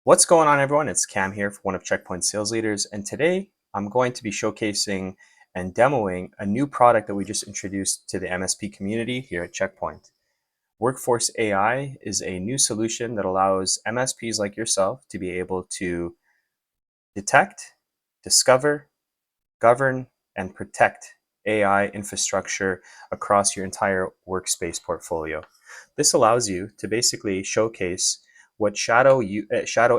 What's going on, everyone? It's Cam here, one of Checkpoint Sales Leaders, and today I'm going to be showcasing and demoing a new product that we just introduced to the MSP community here at Checkpoint. Workforce AI is a new solution that allows MSPs like yourself to be able to detect, discover, govern, and protect AI infrastructure across your entire workspace portfolio. This allows you to basically showcase what shadow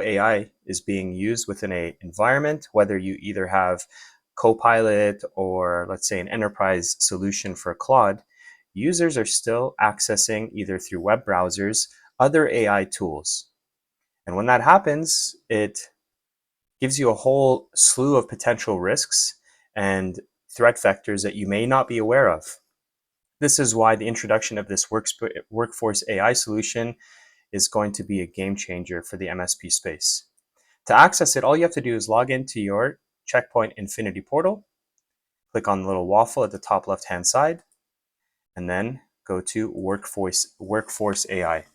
AI is being used within an environment, whether you either have Copilot or let's say an enterprise solution for Claude. Users are still accessing either through web browsers, other AI tools. And when that happens, it gives you a whole slew of potential risks and threat vectors that you may not be aware of. This is why the introduction of this workforce AI solution is going to be a game changer for the MSP space. To access it, all you have to do is log into your Checkpoint Infinity portal, click on the little waffle at the top left-hand side, and then go to Workforce AI.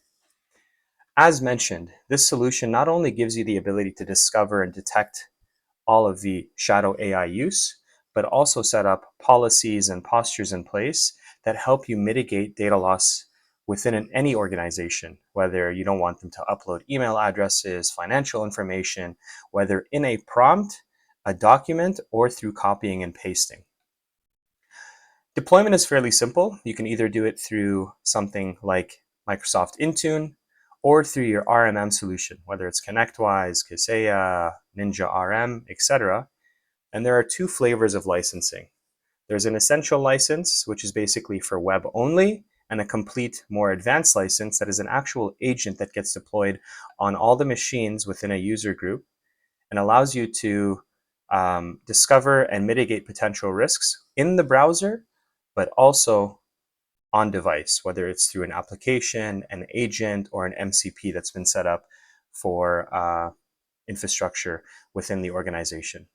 As mentioned, this solution not only gives you the ability to discover and detect all of the shadow AI use, but also set up policies and postures in place that help you mitigate data loss within any organization, whether you don't want them to upload email addresses, financial information, whether in a prompt, a document, or through copying and pasting. Deployment is fairly simple. You can either do it through something like Microsoft Intune or through your RMM solution, whether it's ConnectWise, Kaseya, Ninja RM, etc. And there are two flavors of licensing. There's an essential license, which is basically for web only, and a complete, more advanced license that is an actual agent that gets deployed on all the machines within a user group and allows you to discover and mitigate potential risks in the browser, but also on device, whether it's through an application, an agent, or an MCP that's been set up for infrastructure within the organization.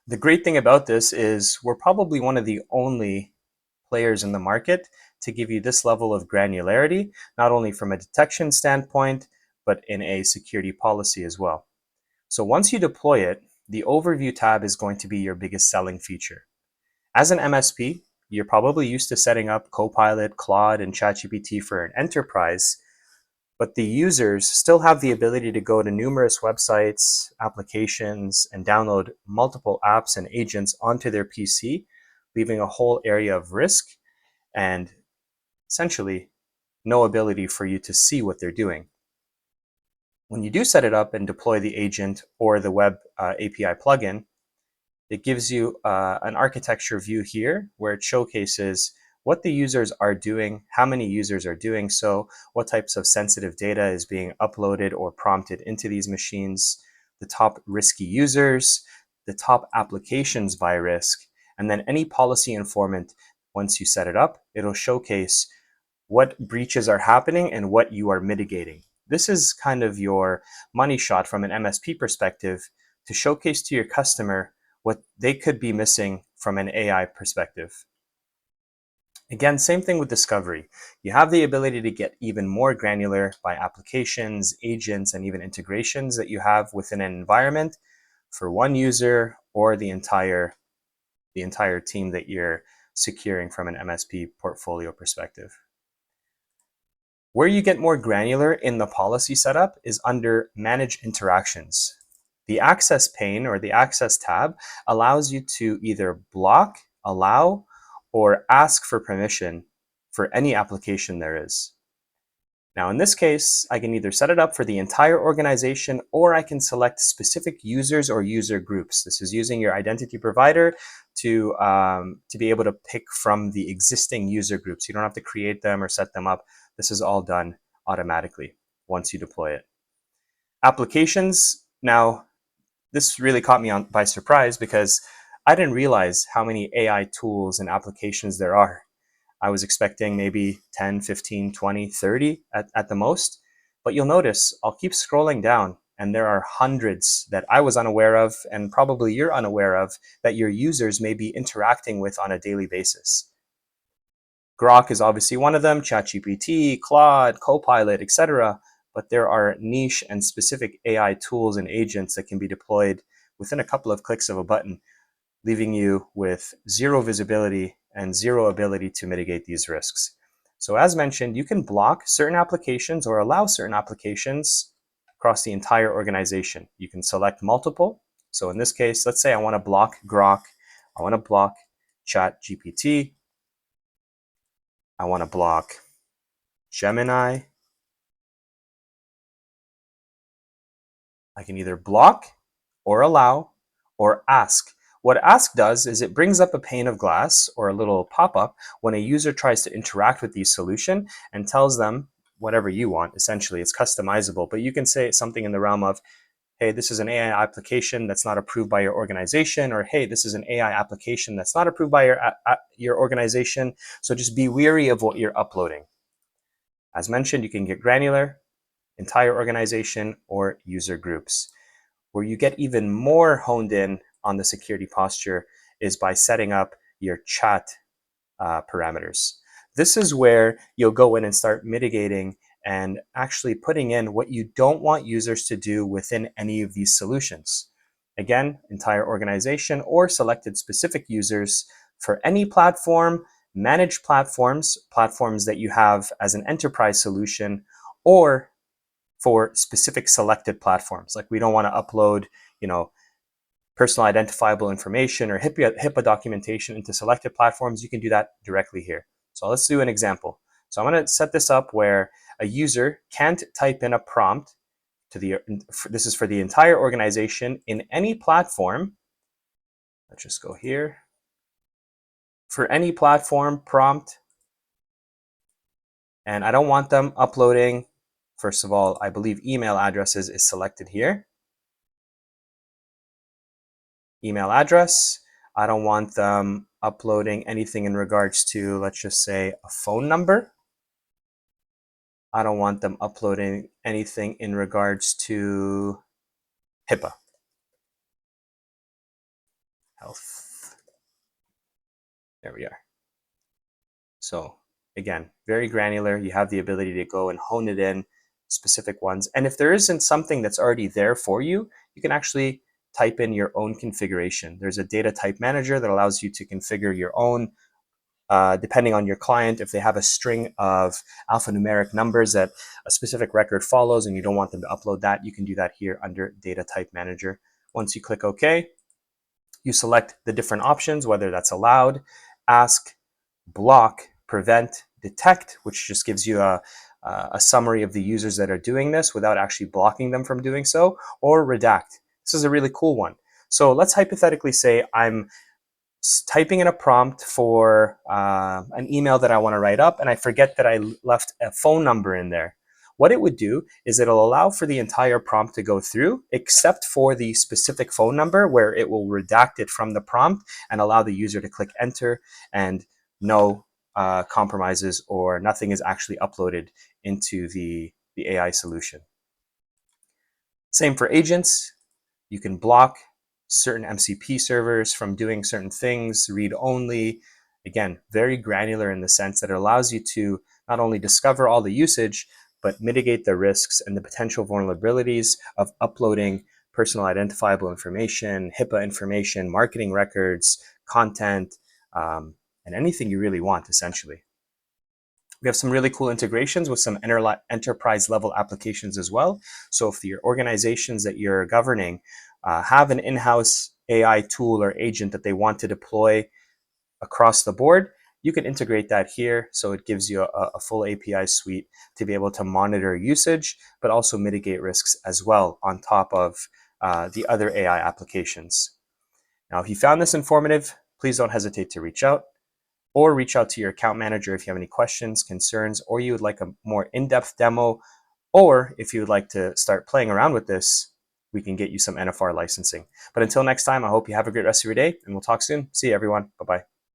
The great thing about this is we're probably one of the only players in the market to give you this level of granularity, not only from a detection standpoint, but in a security policy as well. So once you deploy it, the overview tab is going to be your biggest selling feature. As an MSP, you're probably used to setting up Copilot, Claude, and ChatGPT for an enterprise, but the users still have the ability to go to numerous websites, applications, and download multiple apps and agents onto their PC, leaving a whole area of risk and essentially no ability for you to see what they're doing. When you do set it up and deploy the agent or the web API plugin, it gives you an architecture view here where it showcases what the users are doing, how many users are doing so, what types of sensitive data is being uploaded or prompted into these machines, the top risky users, the top applications by risk, and then any policy informant. Once you set it up, it'll showcase what breaches are happening and what you are mitigating. This is kind of your money shot from an MSP perspective to showcase to your customer what they could be missing from an AI perspective. Again, same thing with discovery. You have the ability to get even more granular by applications, agents, and even integrations that you have within an environment for one user or the entire team that you're securing from an MSP portfolio perspective. Where you get more granular in the policy setup is under Manage Interactions. The Access pane or the Access tab allows you to either block, allow, or ask for permission for any application there is. Now, in this case, I can either set it up for the entire organization or I can select specific users or user groups. This is using your identity provider to be able to pick from the existing user groups. You don't have to create them or set them up. This is all done automatically once you deploy it. Applications. Now, this really caught me by surprise because I didn't realize how many AI tools and applications there are. I was expecting maybe 10, 15, 20, 30 at the most. But you'll notice I'll keep scrolling down and there are hundreds that I was unaware of and probably you're unaware of that your users may be interacting with on a daily basis. Grok is obviously one of them, ChatGPT, Claude, Copilot, etc. but there are niche and specific AI tools and agents that can be deployed within a couple of clicks of a button, leaving you with zero visibility and zero ability to mitigate these risks. So as mentioned, you can block certain applications or allow certain applications across the entire organization. You can select multiple. So in this case, let's say I want to block Grok, I want to block ChatGPT, I want to block Gemini. I can either block or allow or ask. What ask does is it brings up a pane of glass or a little pop-up when a user tries to interact with the solution and tells them whatever you want. Essentially, it's customizable, but you can say something in the realm of, hey, this is an AI application that's not approved by your organization, or hey, this is an AI application that's not approved by your organization, so just be wary of what you're uploading. As mentioned, you can get granular, entire organization, or user groups. Where you get even more honed in on the security posture is by setting up your chat parameters. This is where you'll go in and start mitigating and actually putting in what you don't want users to do within any of these solutions. Again, entire organization or selected specific users for any platform, managed platforms that you have as an enterprise solution, or for specific selected platforms. Like we don't want to upload, personal identifiable information or HIPAA documentation into selected platforms. You can do that directly here. So let's do an example. So I'm going to set this up where a user can't type in a prompt this is for the entire organization in any platform. Let's just go here. For any platform prompt. And I don't want them uploading, first of all, I believe email addresses is selected here. Email address. I don't want them uploading anything in regards to, let's just say, a phone number. I don't want them uploading anything in regards to HIPAA. Health. There we are. So again, very granular. You have the ability to go and hone it in specific ones. And if there isn't something that's already there for you, you can actually type in your own configuration. There's a data type manager that allows you to configure your own, depending on your client. If they have a string of alphanumeric numbers that a specific record follows and you don't want them to upload that, you can do that here under data type manager. Once you click OK, you select the different options, whether that's allowed, ask, block, prevent, detect, which just gives you a summary of the users that are doing this without actually blocking them from doing so, or redact. This is a really cool one. So let's hypothetically say I'm typing in a prompt for an email that I want to write up, and I forget that I left a phone number in there. What it would do is it'll allow for the entire prompt to go through, except for the specific phone number, where it will redact it from the prompt and allow the user to click enter, and no compromises or nothing is actually uploaded into the AI solution. Same for agents. You can block certain MCP servers from doing certain things, read only. Again, very granular in the sense that it allows you to not only discover all the usage, but mitigate the risks and the potential vulnerabilities of uploading personal identifiable information, HIPAA information, marketing records, content, and anything you really want, essentially. We have some really cool integrations with some enterprise level applications as well. So if your organizations that you're governing have an in-house AI tool or agent that they want to deploy across the board, you can integrate that here. So it gives you a full API suite to be able to monitor usage, but also mitigate risks as well on top of the other AI applications. Now, if you found this informative, please don't hesitate to reach out, or reach out to your account manager if you have any questions, concerns, or you would like a more in-depth demo, or if you would like to start playing around with this, we can get you some NFR licensing. But until next time, I hope you have a great rest of your day, and we'll talk soon. See you, everyone. Bye-bye.